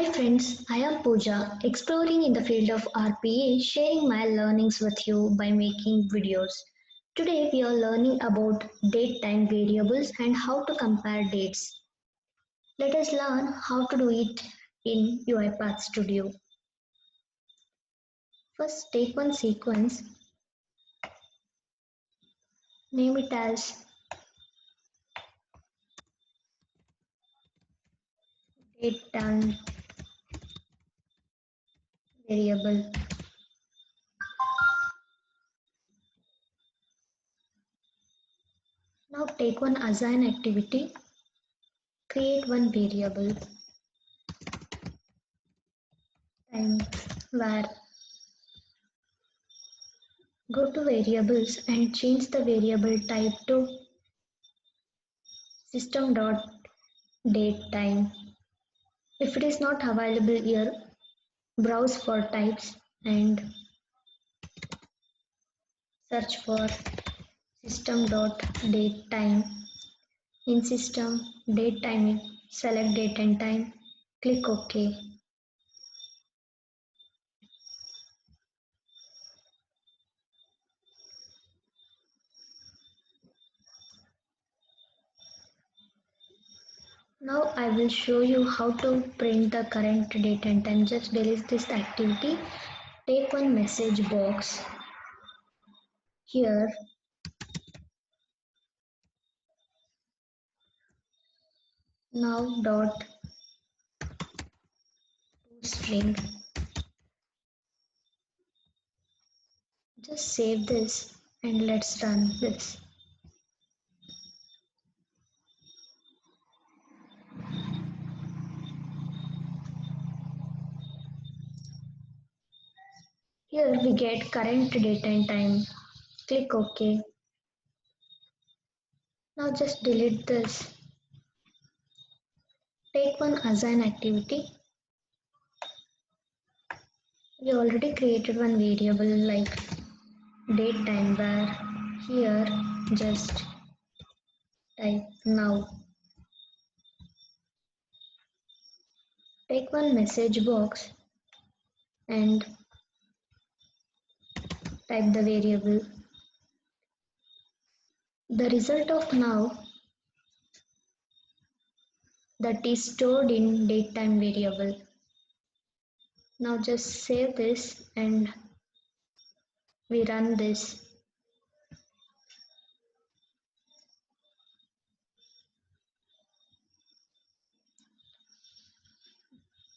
Hi friends, I am Pooja, exploring in the field of RPA, sharing my learnings with you by making videos. Today we are learning about date time variables and how to compare dates. Let us learn how to do it in UiPath Studio. First take one sequence, name it as date time variable. Now take one assign activity, create one variable time var. Go to variables and change the variable type to system.datetime. If it is not available here, browse for types and search for system.datetime. In system, datetime, select date and time, click OK. Now I will show you how to print the current date and time. Just delete this activity. Take one message box. Here now dot string. Just save this and let's run this. Here we get current date and time. Click OK. Now just delete this. Take one assign activity. We already created one variable like date time var. Here just type now. Take one message box and type the variable. The result of now that is stored in datetime variable. Now just save this and we run this.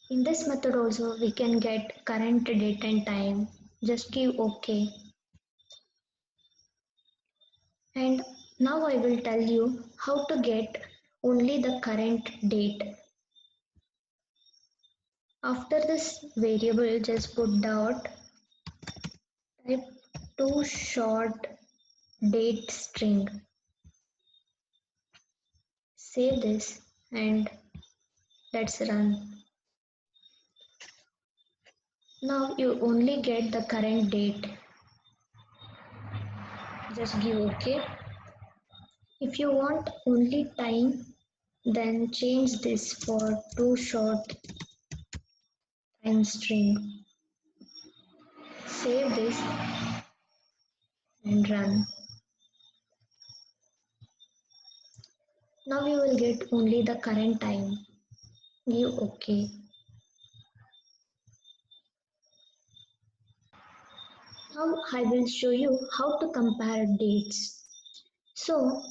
In this method also we can get current date and time. Just give OK. And now I will tell you how to get only the current date. After this variable just put dot, type to short date string. Save this and let's run. Now you only get the current date. Just give OK. If you want only time, then change this for to short time string. Save this and run. Now you will get only the current time. Give OK. Now I will show you how to compare dates. So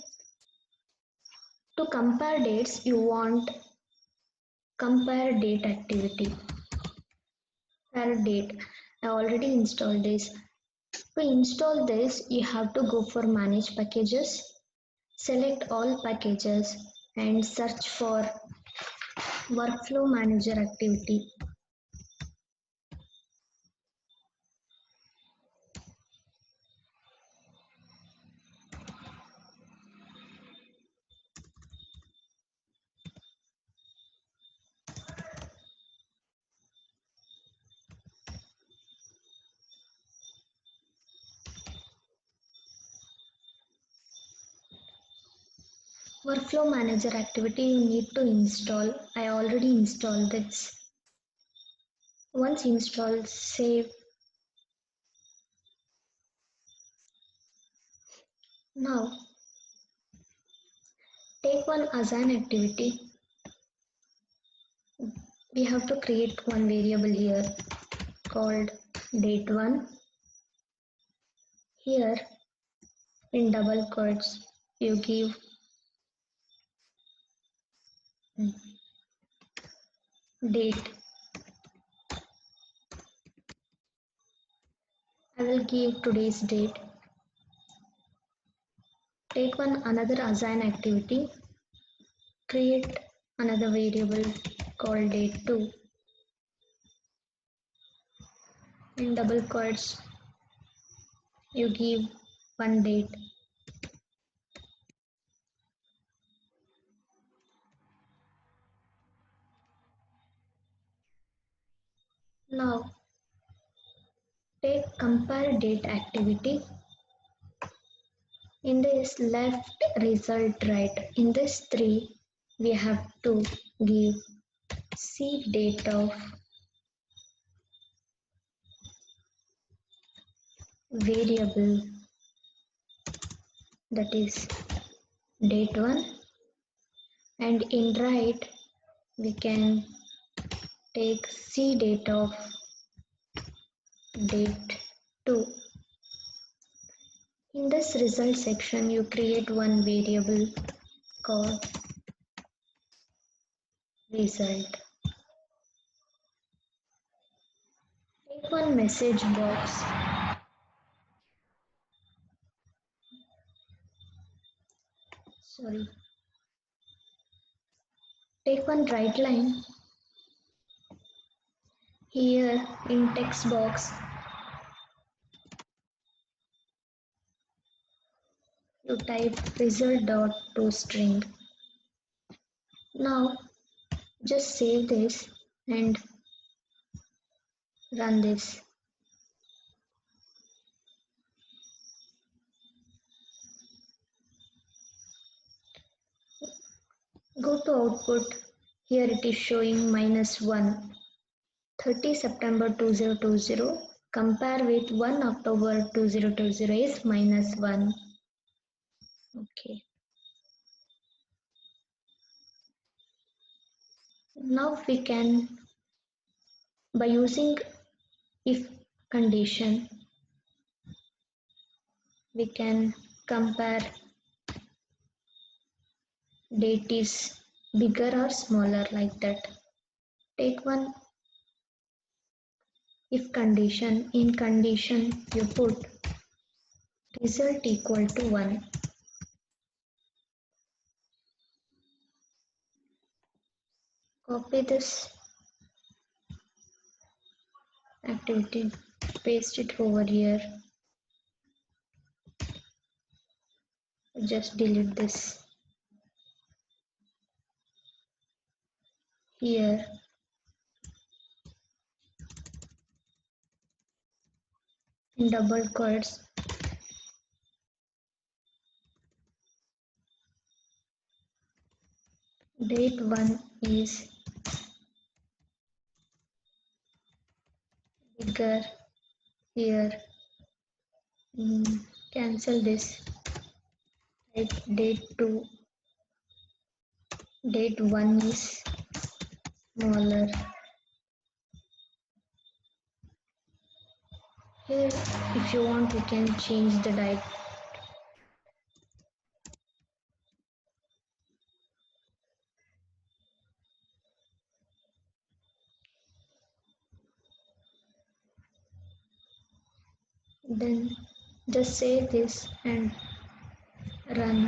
to compare dates, you want compare date activity. Compare date. I already installed this. To install this, you have to go for manage packages, select all packages and search for workflow manager activity. Workflow manager activity you need to install. I already installed this. Once installed, save. Now take one assign activity. We have to create one variable here called date1. Here in double quotes you give date. I will give today's date. Take one another assign activity. Create another variable called date2. In double quotes you give one date. Now take compare date activity. In this left result right, in this three we have to give seed date of variable, that is date 1, and in right we can take seed date of date 2. In this result section you create one variable called result. Take one message box. Sorry. Take one right line. Here in text box you type result.toString. Now just save this and run this. Go to output. Here it is showing -1. 30 September 2020 compare with 1 October 2020 is -1. Okay. Now we can, by using if condition, we can compare date is bigger or smaller, like that. Take one if condition. In condition you put result equal to 1. Copy this activity, paste it over here. Just delete this. Here in double quotes date 1 is bigger. Here cancel this. Type date 2, date 1 is smaller. Here if you want you can change the date. Then just save this and run.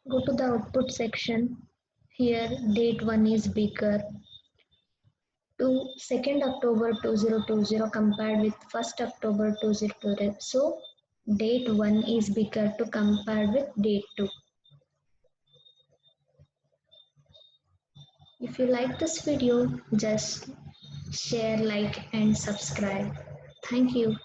Go to the output section. Here date 1 is bigger. To 2nd October 2020 compared with 1st October 2020. So date 1 is bigger to compare with date 2. If you like this video, just share, like and subscribe. Thank you.